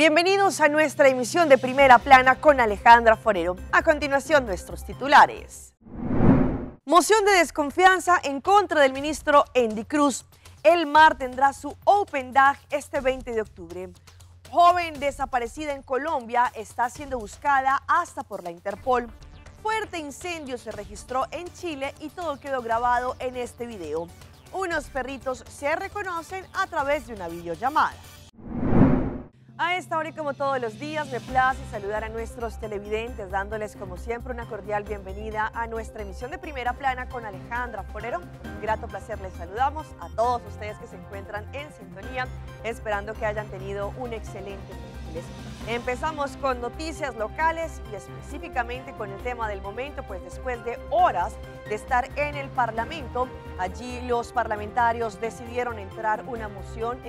Bienvenidos a nuestra emisión de Primera Plana con Alejandra Forero. A continuación, nuestros titulares. Moción de desconfianza en contra del ministro Andy Cruz. El MAR tendrá su Open Dag este 20 de octubre. Joven desaparecida en Colombia está siendo buscada hasta por la Interpol. Fuerte incendio se registró en Chile y todo quedó grabado en este video. Unos perritos se reconocen a través de una videollamada. A esta hora y como todos los días me place saludar a nuestros televidentes dándoles como siempre una cordial bienvenida a nuestra emisión de Primera Plana con Alejandra Forero. Un grato placer les saludamos a todos ustedes que se encuentran en sintonía, esperando que hayan tenido un excelente miércoles. Empezamos con noticias locales y específicamente con el tema del momento, pues después de horas de estar en el Parlamento, allí los parlamentarios decidieron entregar una moción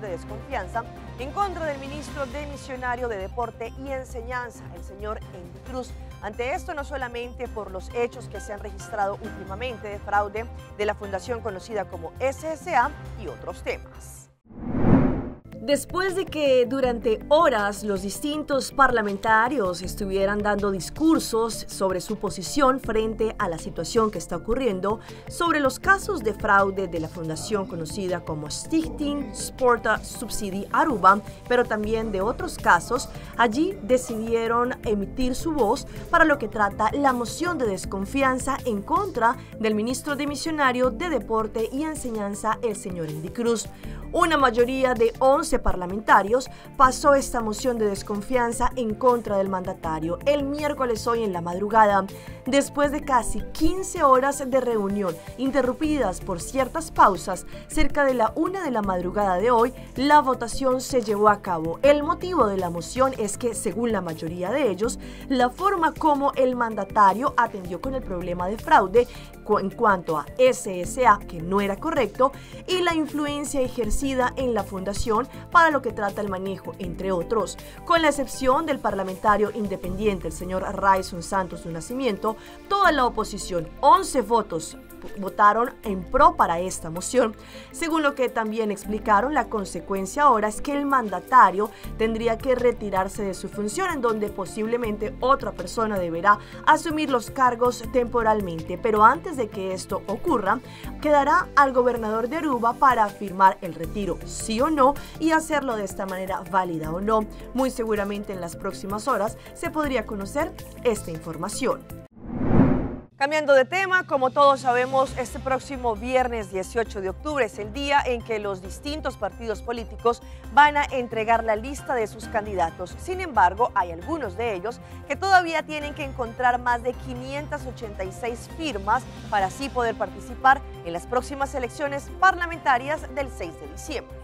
de desconfianza en contra del ministro demisionario de Deporte y Enseñanza, el señor Andy Cruz. Ante esto, no solamente por los hechos que se han registrado últimamente de fraude de la fundación conocida como SSA y otros temas. Después de que durante horas los distintos parlamentarios estuvieran dando discursos sobre su posición frente a la situación que está ocurriendo sobre los casos de fraude de la fundación conocida como Stichting Sporta Subsidie Aruba, pero también de otros casos, allí decidieron emitir su voz para lo que trata la moción de desconfianza en contra del ministro demisionario de Deporte y Enseñanza, el señor Andy Cruz. Una mayoría de 11 parlamentarios pasó esta moción de desconfianza en contra del mandatario el miércoles hoy en la madrugada. Después de casi 15 horas de reunión interrumpidas por ciertas pausas, cerca de la 1 de la madrugada de hoy, la votación se llevó a cabo. El motivo de la moción es que, según la mayoría de ellos, la forma como el mandatario atendió con el problema de fraude en cuanto a SSA, que no era correcto, y la influencia ejercida en la fundación para lo que trata el manejo, entre otros. Con la excepción del parlamentario independiente, el señor Rayson Santos de Nacimiento, toda la oposición, 11 votos, votaron en pro para esta moción. Según lo que también explicaron, la consecuencia ahora es que el mandatario tendría que retirarse de su función, en donde posiblemente otra persona deberá asumir los cargos temporalmente. Pero antes de que esto ocurra, quedará al gobernador de Aruba para afirmar el retiro, sí o no, y hacerlo de esta manera válida o no. Muy seguramente en las próximas horas se podría conocer esta información. Cambiando de tema, como todos sabemos, este próximo viernes 18 de octubre es el día en que los distintos partidos políticos van a entregar la lista de sus candidatos. Sin embargo, hay algunos de ellos que todavía tienen que encontrar más de 586 firmas para así poder participar en las próximas elecciones parlamentarias del 6 de diciembre.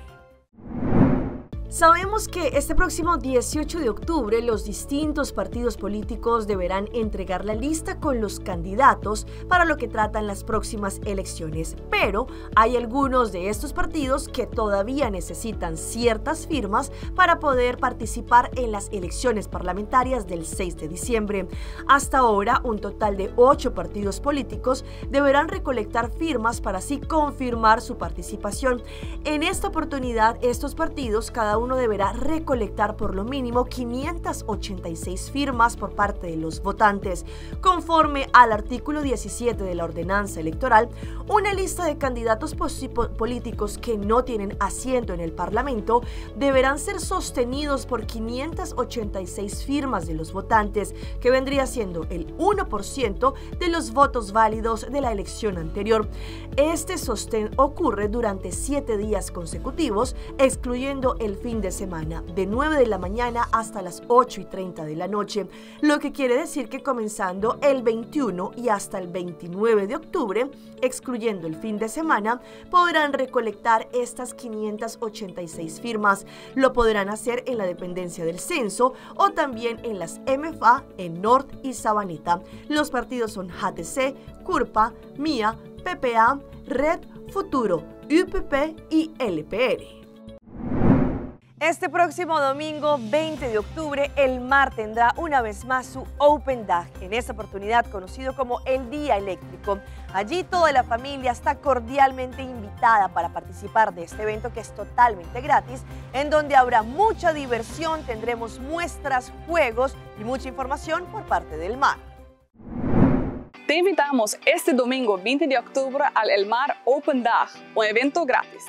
Sabemos que este próximo 18 de octubre los distintos partidos políticos deberán entregar la lista con los candidatos para lo que tratan las próximas elecciones, pero hay algunos de estos partidos que todavía necesitan ciertas firmas para poder participar en las elecciones parlamentarias del 6 de diciembre. Hasta ahora, un total de 8 partidos políticos deberán recolectar firmas para así confirmar su participación. En esta oportunidad, estos partidos, cada uno deberá recolectar por lo mínimo 586 firmas por parte de los votantes. Conforme al artículo 17 de la ordenanza electoral, una lista de candidatos políticos que no tienen asiento en el Parlamento deberán ser sostenidos por 586 firmas de los votantes, que vendría siendo el 1% de los votos válidos de la elección anterior. Este sostén ocurre durante 7 días consecutivos, excluyendo el fin de semana, de 9 de la mañana hasta las 8:30 de la noche, lo que quiere decir que comenzando el 21 y hasta el 29 de octubre, excluyendo el fin de semana, podrán recolectar estas 586 firmas. Lo podrán hacer en la dependencia del censo o también en las MFA en Nord y Sabaneta. Los partidos son JTC, CURPA, MIA, PPA, Red, Futuro, UPP y LPR. Este próximo domingo 20 de octubre, el MAR tendrá una vez más su Open Dag, en esta oportunidad conocido como el Día Eléctrico. Allí toda la familia está cordialmente invitada para participar de este evento que es totalmente gratis, en donde habrá mucha diversión, tendremos muestras, juegos y mucha información por parte del MAR. Te invitamos este domingo 20 de octubre al El MAR Open Dag, un evento gratis.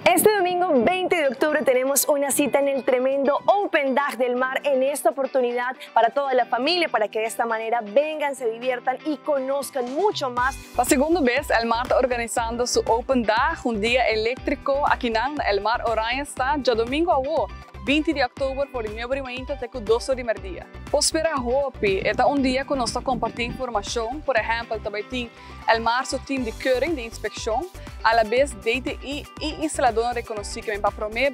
Este domingo 20 de octubre tenemos una cita en el tremendo Open Dag del MAR, en esta oportunidad para toda la familia, para que de esta manera vengan, se diviertan y conozcan mucho más. Por segunda vez, el MAR está organizando su Open Dag, un día eléctrico aquí en el MAR Oranje está ya domingo a 20 de octubre por el nuevo momento até 12 de meio-dia. Espera hopi, é um dia que nós compartilhamos informação, por exemplo, também tem o MAR seu time de keuring, de inspeção, a la vez DTI e instalador reconhecido que para promover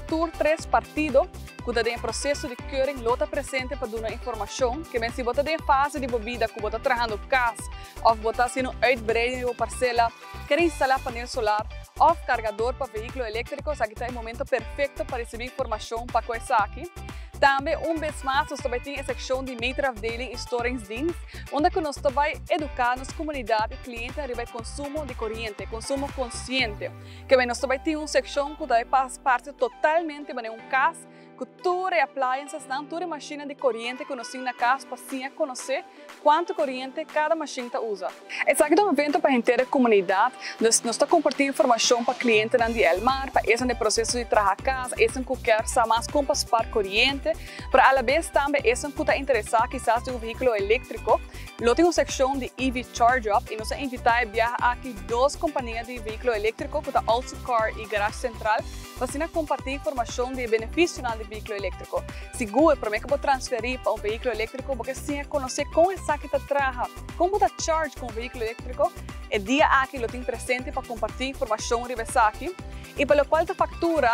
tour 3 partidos que tem processo de keuring lota presente para dar informação que se você tem fase de bebida que você trabalhando casa ou você sendo uitbreiding de parcela, quer instalar painel solar ou carregador para veículo elétrico, aqui está o momento perfeito para receber informação para coisa aqui. Também, vez mais, nós também temos a secção de meterafdeling e storingsdienst, onde nós também educamos a comunidade e clientes a respeito do consumo de corrente, consumo consciente. Que nós também temos uma secção que faz parte totalmente de caso que todas as appliances, todas as máquinas de corrente que nós temos na casa para conhecer quanto corrente cada máquina usa. Esse aqui é um evento para a inteira comunidade, nós estamos compartilhando informação para clientes do El MAR, para esse processo de trabalhar a casa, esse que quer saber mais como passar corrente, para a vez também esse que está interessado quizás em veículo elétrico. Nós temos uma secção de EV Charge Up e nós invitamos a viajar aqui 2 companhias de veículo elétrico, que é Also Car e Garage Central, para compartilhar informação de benefício do veículo elétrico. Seguro, para mim que vou transferir para um veículo elétrico, porque sim, conhecer como é que trabalha, como está charge com o veículo elétrico, é dia aqui eu tenho presente para compartilhar informação de aqui. E pelo qual a factura,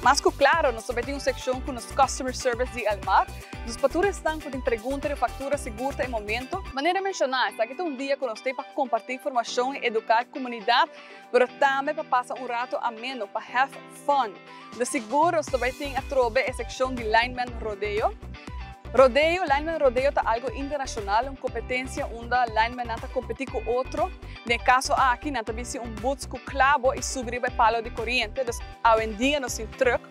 mais que claro, nós também temos uma secção com os Customer Service de El MAR. Os faturas estão com perguntas de factura segura em momento. Maneira mencionar, está aqui um dia que nós temos para compartilhar informação e educar a comunidade, mas também para passar rato ameno, para have fun. De seguro, nós também temos a secção de Lineman Rodeo. Lineman Rodeo é algo internacional, uma competência onde lineman está competindo com outro. No caso aqui, nós temos boots com clavo e subir o palo de corrente. Então, hoje em dia, nós temos truck.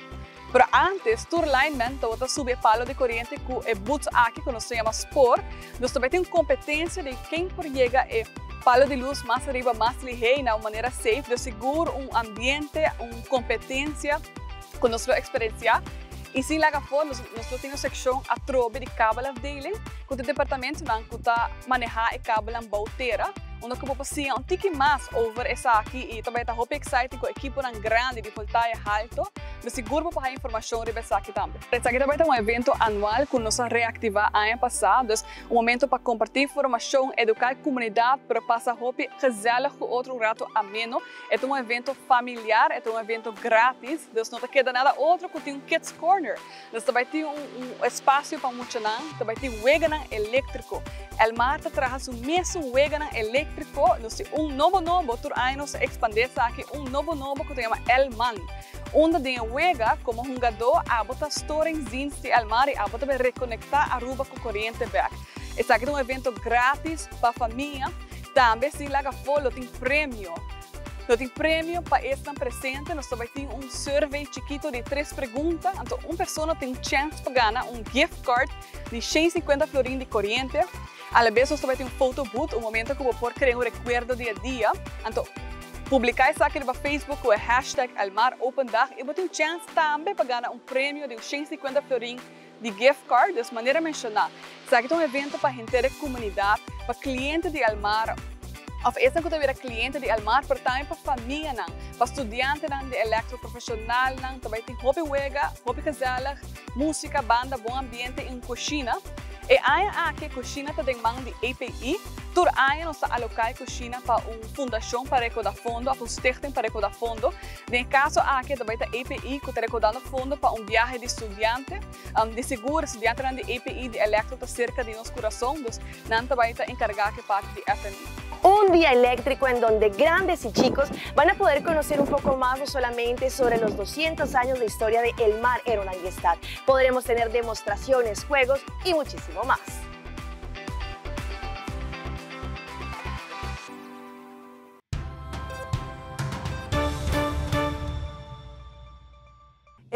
Mas antes, o lineman estava subir o palo de corrente com o boots aqui, que nós chamamos sport. Nós também temos competência de quem por chegar o palo de luz mais arriba, mais ligeiro, de uma maneira safe, de seguro, ambiente, competência que nós vamos experienciar. E se lá fora, nós temos uma secção a trobe de cable afdeling, com o departamento que está manejar o cable em bauteira, onde eu vou passar pouco mais over essa aqui e também está muito excited com a equipe grande de voltaia alto, de seguro para a informação sobre essa aqui também. Esse aqui também é um evento anual que nós reativamos ano passado, um momento para compartilhar informação, educar a comunidade, para passar roupa gezellig com outro rato ameno. É um evento familiar, é um evento grátis, então não queda nada outro que tem Kids Corner. Então também tem espaço para muitos anos, também tem wagon elétrico. El MAR traz o mesmo wagon elétrico, nós temos novo, por aí nós expandimos aqui novo que se chama El Man. Onde tem wega como um jogador a botar storingsdienst de El MAR e a botar reconectar a Aruba com corrente back. Esse aqui é um evento grátis para a família. Também se lá fora tem prêmio. Nós temos prêmio para estar presente. Nós também temos um survey chiquito de 3 perguntas. Então, uma pessoa tem chance para ganhar gift card de 150 florins de corrente. A vez, nós também temos photo booth, momento que eu vou criar recuerdo dia a dia. Então, publicar isso aqui no Facebook com o hashtag El MAR Open Dag e você tem chance também para ganhar prêmio de 150 florins de gift card, de maneira mencionar. Isso aqui é um evento para a inteira comunidade, para clientes de El MAR. Of esse que eu cliente de El MAR, para também para família, para estudantes de eletroprofissional, também tem hobby wega, hobby gezellig, música, banda, bom ambiente e cozinha. E aí aqui a cozinha tem mão de API, tur aí nós alocamos a cozinha para uma fundação para recaudar fundo, para um stichting para recaudar fundo. No caso aqui também tem API que está recaudando fundo para viagem de estudante, de seguro, estudante de API de eletro está cerca de nosso coração, então nós também está encarregado de parte de F&B. Un día eléctrico en donde grandes y chicos van a poder conocer un poco más no solamente sobre los 200 años de historia de El Mar en Oranjestad. Podremos tener demostraciones, juegos y muchísimo más.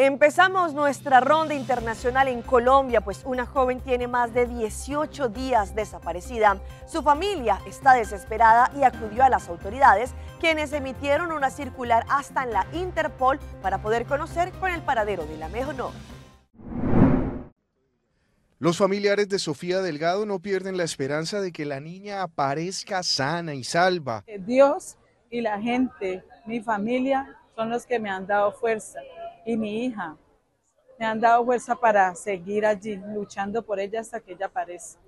Empezamos nuestra ronda internacional en Colombia, pues una joven tiene más de 18 días desaparecida. Su familia está desesperada y acudió a las autoridades, quienes emitieron una circular hasta en la Interpol para poder conocer con el paradero de la menor. Los familiares de Sofía Delgado no pierden la esperanza de que la niña aparezca sana y salva. Dios y la gente, mi familia, son los que me han dado fuerza. Y mi hija, me han dado fuerza para seguir allí, luchando por ella hasta que ella aparezca.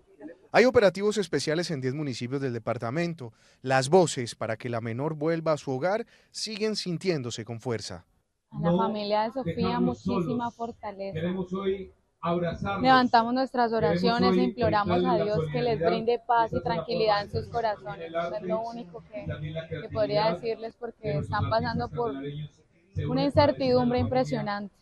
Hay operativos especiales en 10 municipios del departamento. Las voces para que la menor vuelva a su hogar siguen sintiéndose con fuerza. A la familia de Sofía, muchísima fortaleza. Levantamos nuestras oraciones e imploramos a Dios que les brinde paz y tranquilidad en sus corazones. Es lo único que podría decirles, porque están pasando por una incertidumbre impresionante.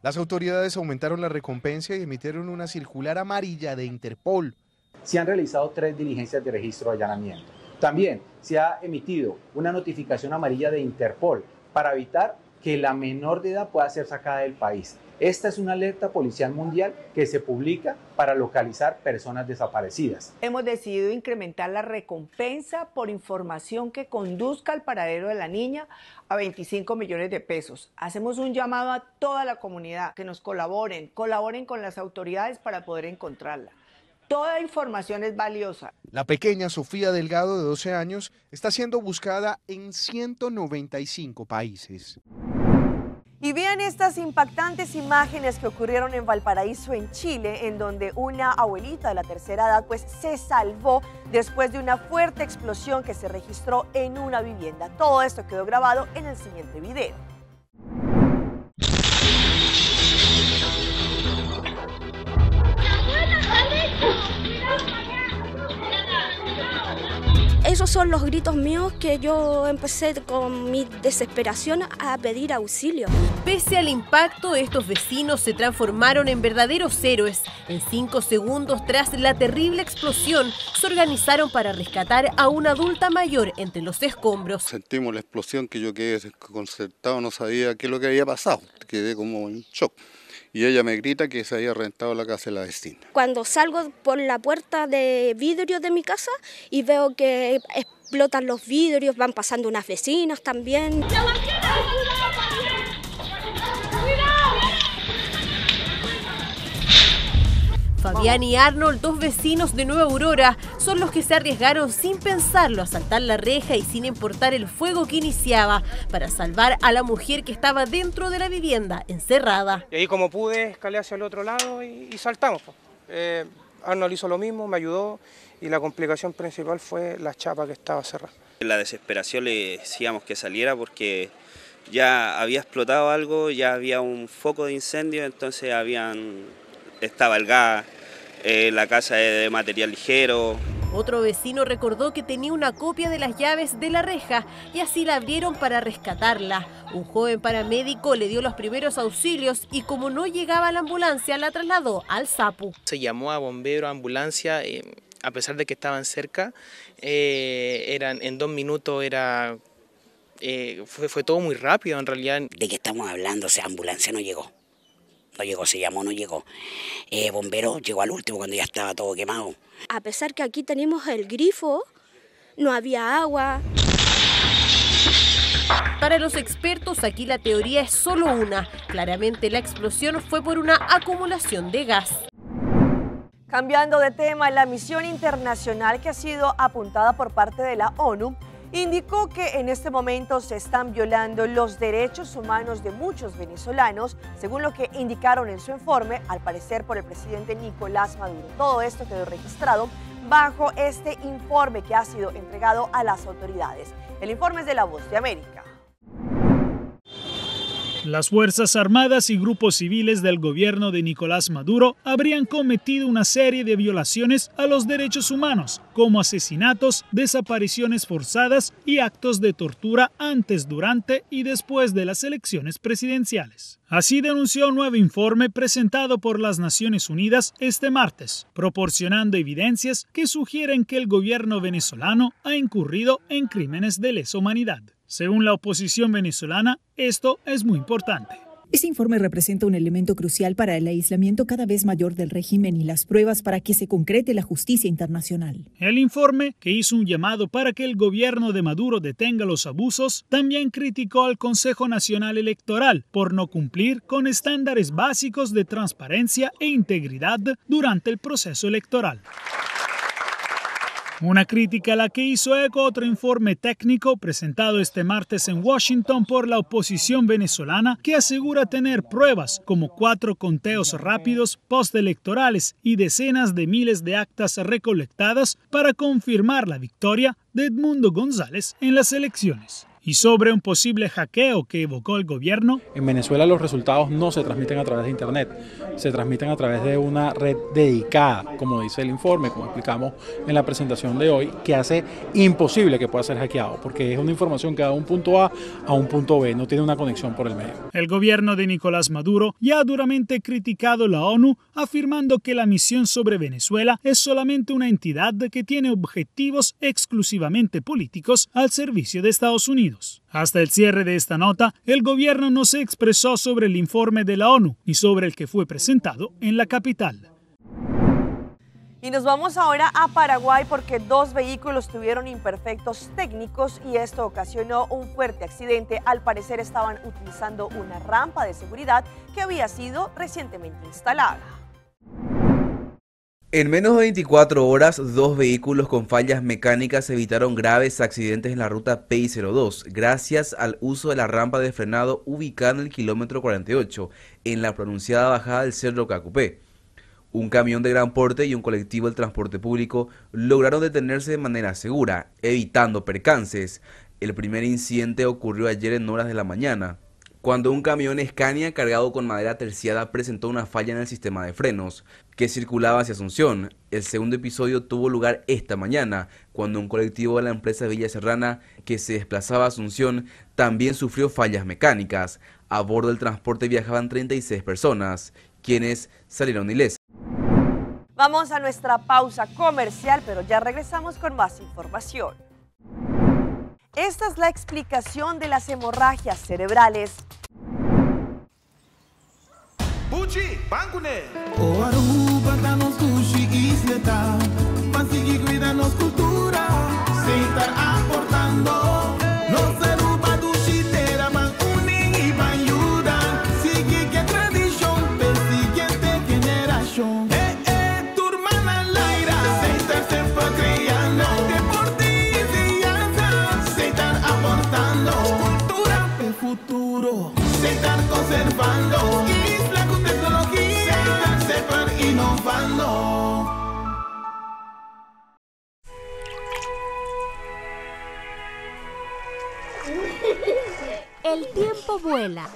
Las autoridades aumentaron la recompensa y emitieron una circular amarilla de Interpol. Se han realizado 3 diligencias de registro de allanamiento. También se ha emitido una notificación amarilla de Interpol para evitar que la menor de edad pueda ser sacada del país. Esta es una alerta policial mundial que se publica para localizar personas desaparecidas. Hemos decidido incrementar la recompensa por información que conduzca al paradero de la niña a 25 millones de pesos. Hacemos un llamado a toda la comunidad que nos colaboren con las autoridades para poder encontrarla. Toda información es valiosa. La pequeña Sofía Delgado, de 12 años, está siendo buscada en 195 países. Y vean estas impactantes imágenes que ocurrieron en Valparaíso, en Chile, en donde una abuelita de la tercera edad pues se salvó después de una fuerte explosión que se registró en una vivienda. Todo esto quedó grabado en el siguiente video. Esos son los gritos míos que yo empecé con mi desesperación a pedir auxilio. Pese al impacto, estos vecinos se transformaron en verdaderos héroes. En 5 segundos tras la terrible explosión, se organizaron para rescatar a una adulta mayor entre los escombros. Sentimos la explosión que yo quedé desconcertado, no sabía qué es lo que había pasado, quedé como en shock. Y ella me grita que se había rentado la casa de la vecina. Cuando salgo por la puerta de vidrio de mi casa y veo que explotan los vidrios, van pasando unas vecinas también. Fabián y Arnold, 2 vecinos de Nueva Aurora, son los que se arriesgaron sin pensarlo a saltar la reja y sin importar el fuego que iniciaba, para salvar a la mujer que estaba dentro de la vivienda, encerrada. Y ahí como pude, escalé hacia el otro lado y saltamos. Arnold hizo lo mismo, me ayudó, y la complicación principal fue la chapa que estaba cerrada. En la desesperación le decíamos que saliera porque ya había explotado algo, ya había un foco de incendio, entonces estaba el gas, la casa de material ligero. Otro vecino recordó que tenía una copia de las llaves de la reja y así la abrieron para rescatarla. Un joven paramédico le dio los primeros auxilios y como no llegaba la ambulancia, la trasladó al SAPU. Se llamó a bomberos, a ambulancia, a pesar de que estaban cerca, en 2 minutos fue todo muy rápido en realidad. ¿De qué estamos hablando? O sea, ambulancia no llegó. No llegó, se llamó, no llegó. Bombero llegó al último cuando ya estaba todo quemado. A pesar que aquí tenemos el grifo, no había agua. Para los expertos, aquí la teoría es solo una. Claramente la explosión fue por una acumulación de gas. Cambiando de tema, la misión internacional que ha sido apuntada por parte de la ONU indicó que en este momento se están violando los derechos humanos de muchos venezolanos, según lo que indicaron en su informe, al parecer por el presidente Nicolás Maduro. Todo esto quedó registrado bajo este informe que ha sido entregado a las autoridades. El informe es de La Voz de América. Las Fuerzas Armadas y grupos civiles del gobierno de Nicolás Maduro habrían cometido una serie de violaciones a los derechos humanos, como asesinatos, desapariciones forzadas y actos de tortura antes, durante y después de las elecciones presidenciales. Así denunció un nuevo informe presentado por las Naciones Unidas este martes, proporcionando evidencias que sugieren que el gobierno venezolano ha incurrido en crímenes de lesa humanidad. Según la oposición venezolana, esto es muy importante. Este informe representa un elemento crucial para el aislamiento cada vez mayor del régimen y las pruebas para que se concrete la justicia internacional. El informe, que hizo un llamado para que el gobierno de Maduro detenga los abusos, también criticó al Consejo Nacional Electoral por no cumplir con estándares básicos de transparencia e integridad durante el proceso electoral. Una crítica a la que hizo eco otro informe técnico presentado este martes en Washington por la oposición venezolana que asegura tener pruebas como 4 conteos rápidos postelectorales y decenas de miles de actas recolectadas para confirmar la victoria de Edmundo González en las elecciones. Y sobre un posible hackeo que evocó el gobierno. En Venezuela los resultados no se transmiten a través de internet, se transmiten a través de una red dedicada, como dice el informe, como explicamos en la presentación de hoy, que hace imposible que pueda ser hackeado, porque es una información que va de un punto A a un punto B, no tiene una conexión por el medio. El gobierno de Nicolás Maduro ya ha duramente criticado la ONU, afirmando que la misión sobre Venezuela es solamente una entidad que tiene objetivos exclusivamente políticos al servicio de Estados Unidos. Hasta el cierre de esta nota, el gobierno no se expresó sobre el informe de la ONU ni sobre el que fue presentado en la capital. Y nos vamos ahora a Paraguay porque 2 vehículos tuvieron imperfectos técnicos y esto ocasionó un fuerte accidente. Al parecer estaban utilizando una rampa de seguridad que había sido recientemente instalada. En menos de 24 horas, 2 vehículos con fallas mecánicas evitaron graves accidentes en la ruta PI-02 gracias al uso de la rampa de frenado ubicada en el kilómetro 48, en la pronunciada bajada del Cerro Cacupé. Un camión de gran porte y un colectivo del transporte público lograron detenerse de manera segura, evitando percances. El primer incidente ocurrió ayer en horas de la mañana, cuando un camión Scania cargado con madera terciada presentó una falla en el sistema de frenos, que circulaba hacia Asunción. El segundo episodio tuvo lugar esta mañana, cuando un colectivo de la empresa Villa Serrana, que se desplazaba a Asunción, también sufrió fallas mecánicas. A bordo del transporte viajaban 36 personas, quienes salieron ilesas. Vamos a nuestra pausa comercial, pero ya regresamos con más información. Esta es la explicación de las hemorragias cerebrales. Conservando isla con tecnología, sepan innovando. El tiempo vuela.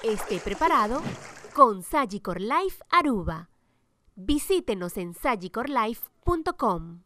Esté preparado con Sagicor Life Aruba. Visítenos en sagicorlife.com.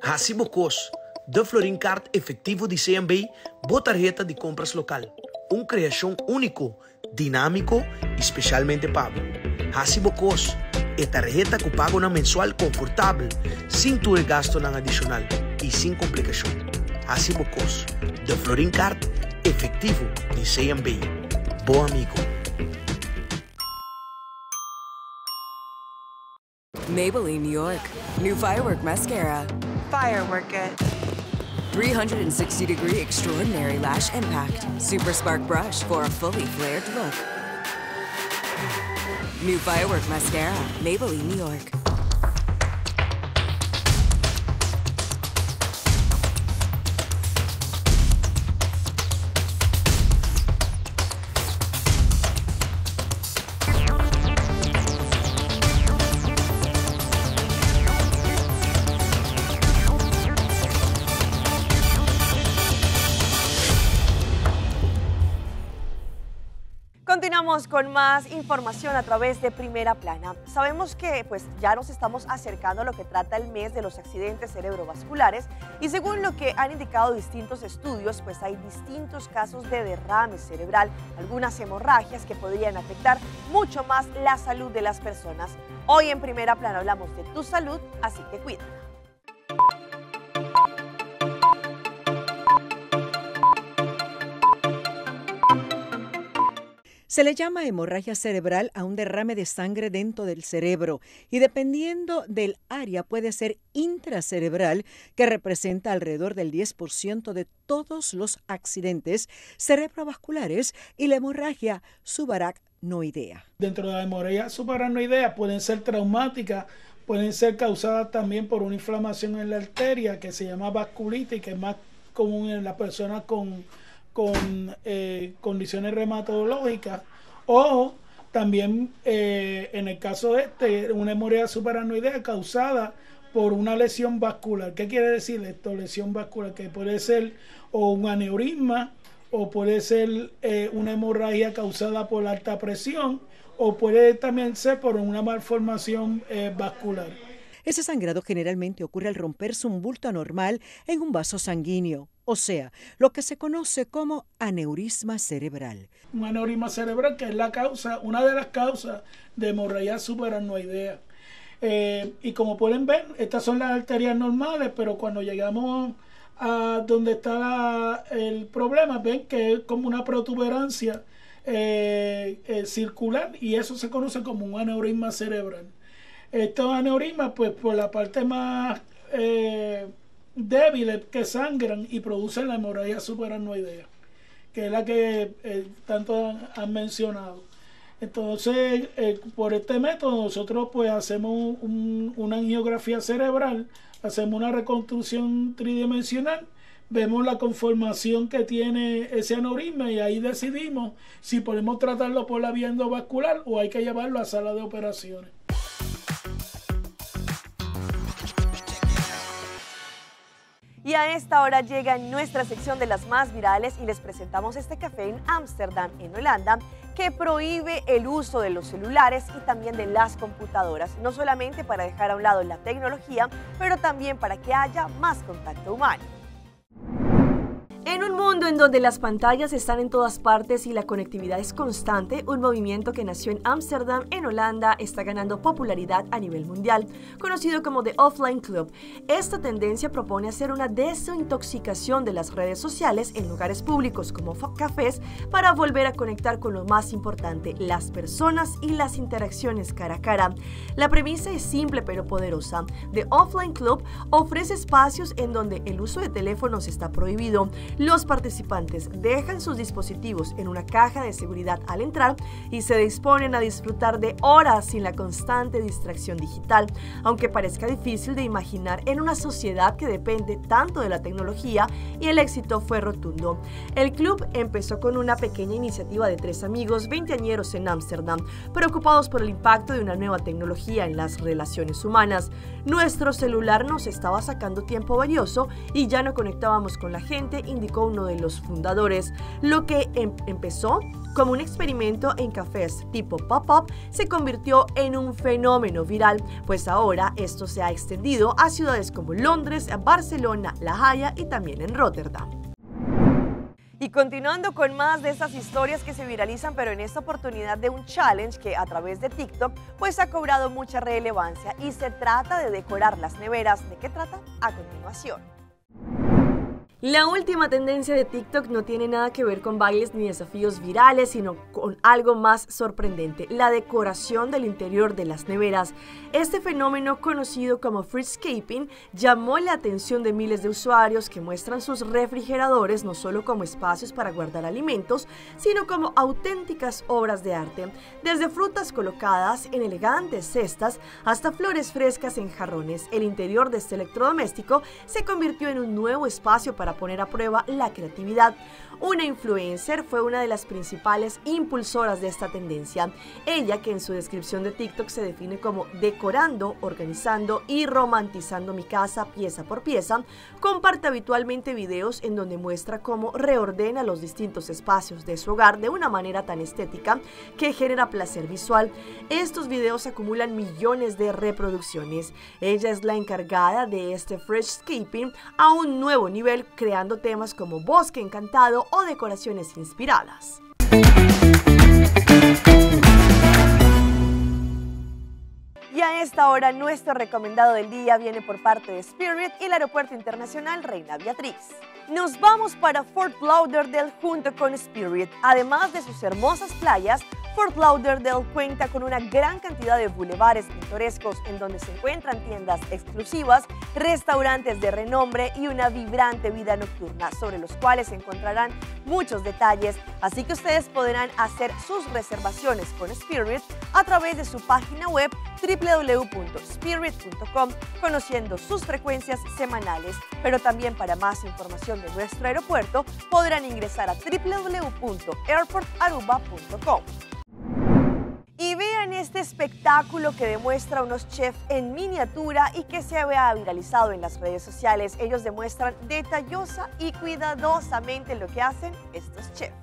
Recibo COS, da Florin Card efetivo de CMB, boa tarjeta de compras local. Uma criação único, dinâmico e especialmente pago. Recibo COS é tarjeta que paga na mensual confortável, sem ter gasto na adicional e sem complicação. Recibo COS, da Florin Card efetivo de CMB. Bom amigo. Maybelline New York. New Firework Mascara. Firework it. 360-degree extraordinary lash impact. Super Spark Brush for a fully flared look. New Firework Mascara. Maybelline New York. Continuamos con más información a través de Primera Plana. Sabemos que pues ya nos estamos acercando a lo que trata el mes de los accidentes cerebrovasculares y según lo que han indicado distintos estudios, pues hay distintos casos de derrame cerebral, algunas hemorragias que podrían afectar mucho más la salud de las personas. Hoy en Primera Plana hablamos de tu salud, así que cuídala. Se le llama hemorragia cerebral a un derrame de sangre dentro del cerebro y dependiendo del área puede ser intracerebral, que representa alrededor del 10% de todos los accidentes cerebrovasculares, y la hemorragia subaracnoidea. Dentro de la hemorragia subaracnoidea pueden ser traumáticas, pueden ser causadas también por una inflamación en la arteria que se llama vasculitis, que es más común en las personas con condiciones reumatológicas, o también en el caso una hemorragia subaracnoidea causada por una lesión vascular. ¿Qué quiere decir esto? Lesión vascular, que puede ser o un aneurisma, o puede ser una hemorragia causada por alta presión, o puede también ser por una malformación vascular. Ese sangrado generalmente ocurre al romperse un bulto anormal en un vaso sanguíneo, o sea, lo que se conoce como aneurisma cerebral. Un aneurisma cerebral que es una de las causas de hemorragia subaracnoidea. Y como pueden ver, estas son las arterias normales, pero cuando llegamos a donde está el problema, ven que es como una protuberancia circular, y eso se conoce como un aneurisma cerebral. Estos aneurismas, pues por la parte más débil que sangran y producen la hemorragia subaracnoidea, que es la que tanto han mencionado. Entonces, por este método nosotros pues hacemos una angiografía cerebral, hacemos una reconstrucción tridimensional, vemos la conformación que tiene ese aneurisma y ahí decidimos si podemos tratarlo por la vía endovascular o hay que llevarlo a sala de operaciones. Y a esta hora llega nuestra sección de las más virales y les presentamos este café en Ámsterdam, en Holanda, que prohíbe el uso de los celulares y también de las computadoras, no solamente para dejar a un lado la tecnología, pero también para que haya más contacto humano. En un mundo en donde las pantallas están en todas partes y la conectividad es constante, un movimiento que nació en Ámsterdam, en Holanda, está ganando popularidad a nivel mundial, conocido como The Offline Club. Esta tendencia propone hacer una desintoxicación de las redes sociales en lugares públicos como cafés para volver a conectar con lo más importante, las personas y las interacciones cara a cara. La premisa es simple pero poderosa. The Offline Club ofrece espacios en donde el uso de teléfonos está prohibido. Los participantes dejan sus dispositivos en una caja de seguridad al entrar y se disponen a disfrutar de horas sin la constante distracción digital, aunque parezca difícil de imaginar en una sociedad que depende tanto de la tecnología, y el éxito fue rotundo. El club empezó con una pequeña iniciativa de 3 amigos veinteañeros en Ámsterdam, preocupados por el impacto de una nueva tecnología en las relaciones humanas. Nuestro celular nos estaba sacando tiempo valioso y ya no conectábamos con la gente, indicó uno de los fundadores. Lo que empezó como un experimento en cafés tipo pop-up se convirtió en un fenómeno viral, pues ahora esto se ha extendido a ciudades como Londres, Barcelona, La Haya y también en Rotterdam. Y continuando con más de esas historias que se viralizan, pero en esta oportunidad de un challenge que a través de TikTok pues ha cobrado mucha relevancia, y se trata de decorar las neveras. ¿De qué trata? A continuación. La última tendencia de TikTok no tiene nada que ver con bailes ni desafíos virales, sino con algo más sorprendente, la decoración del interior de las neveras. Este fenómeno, conocido como freescaping, llamó la atención de miles de usuarios que muestran sus refrigeradores no solo como espacios para guardar alimentos, sino como auténticas obras de arte. Desde frutas colocadas en elegantes cestas hasta flores frescas en jarrones, el interior de este electrodoméstico se convirtió en un nuevo espacio para poner a prueba la creatividad. Una influencer fue una de las principales impulsoras de esta tendencia. Ella, que en su descripción de TikTok se define como decorando, organizando y romantizando mi casa pieza por pieza, comparte habitualmente videos en donde muestra cómo reordena los distintos espacios de su hogar de una manera tan estética que genera placer visual. Estos videos acumulan millones de reproducciones. Ella es la encargada de este freescaping a un nuevo nivel, creando temas como bosque encantado o decoraciones inspiradas. Y a esta hora nuestro recomendado del día viene por parte de Spirit y el Aeropuerto Internacional Reina Beatriz. Nos vamos para Fort Lauderdale junto con Spirit. Además de sus hermosas playas, Fort Lauderdale cuenta con una gran cantidad de bulevares pintorescos en donde se encuentran tiendas exclusivas, restaurantes de renombre y una vibrante vida nocturna, sobre los cuales encontrarán muchos detalles, así que ustedes podrán hacer sus reservaciones con Spirit a través de su página web www.spirit.com, conociendo sus frecuencias semanales, pero también para más información de nuestro aeropuerto podrán ingresar a www.airportaruba.com. Y vean este espectáculo que demuestra unos chefs en miniatura y que se ha viralizado en las redes sociales. Ellos demuestran detallosa y cuidadosamente lo que hacen estos chefs.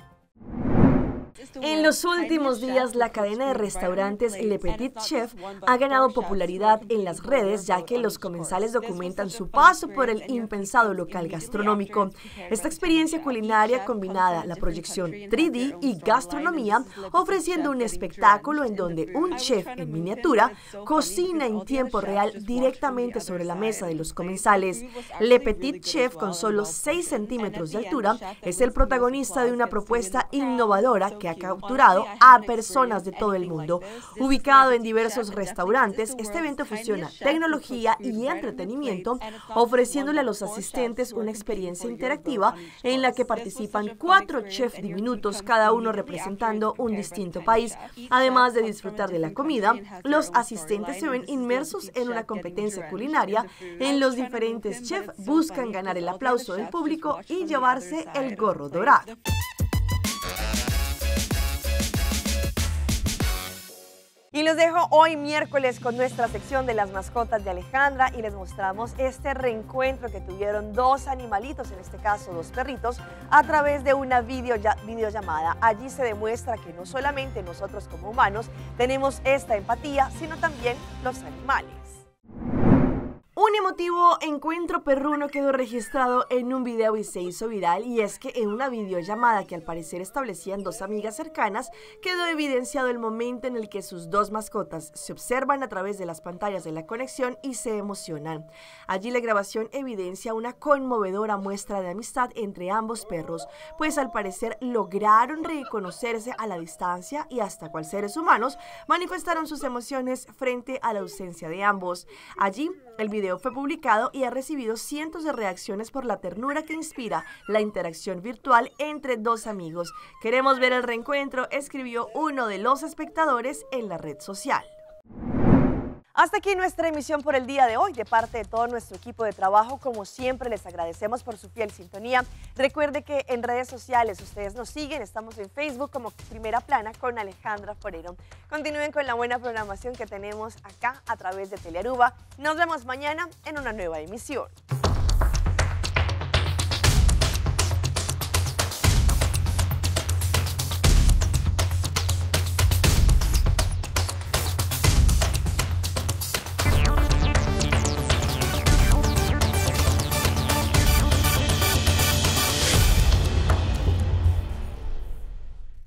En los últimos días, la cadena de restaurantes Le Petit Chef ha ganado popularidad en las redes, ya que los comensales documentan su paso por el impensado local gastronómico. Esta experiencia culinaria combinada la proyección 3D y gastronomía, ofreciendo un espectáculo en donde un chef en miniatura cocina en tiempo real directamente sobre la mesa de los comensales. Le Petit Chef, con solo 6 centímetros de altura, es el protagonista de una propuesta innovadora que ha capturado a personas de todo el mundo. Ubicado en diversos restaurantes, este evento fusiona tecnología y entretenimiento, ofreciéndole a los asistentes una experiencia interactiva en la que participan 4 chefs diminutos, cada uno representando un distinto país. Además de disfrutar de la comida, los asistentes se ven inmersos en una competencia culinaria en los diferentes chefs buscan ganar el aplauso del público y llevarse el gorro dorado. Y los dejo hoy miércoles con nuestra sección de las mascotas de Alejandra y les mostramos este reencuentro que tuvieron 2 animalitos, en este caso 2 perritos, a través de una videollamada. Allí se demuestra que no solamente nosotros como humanos tenemos esta empatía, sino también los animales. Un emotivo encuentro perruno quedó registrado en un video y se hizo viral, y es que en una videollamada que al parecer establecían 2 amigas cercanas, quedó evidenciado el momento en el que sus 2 mascotas se observan a través de las pantallas de la conexión y se emocionan. Allí la grabación evidencia una conmovedora muestra de amistad entre ambos perros, pues al parecer lograron reconocerse a la distancia y hasta cual seres humanos manifestaron sus emociones frente a la ausencia de ambos. Allí el video fue publicado y ha recibido cientos de reacciones por la ternura que inspira la interacción virtual entre 2 amigos. Queremos ver el reencuentro, escribió uno de los espectadores en la red social. Hasta aquí nuestra emisión por el día de hoy. De parte de todo nuestro equipo de trabajo, como siempre, les agradecemos por su fiel sintonía. Recuerde que en redes sociales ustedes nos siguen. Estamos en Facebook como Primera Plana con Alejandra Forero. Continúen con la buena programación que tenemos acá a través de Telearuba. Nos vemos mañana en una nueva emisión.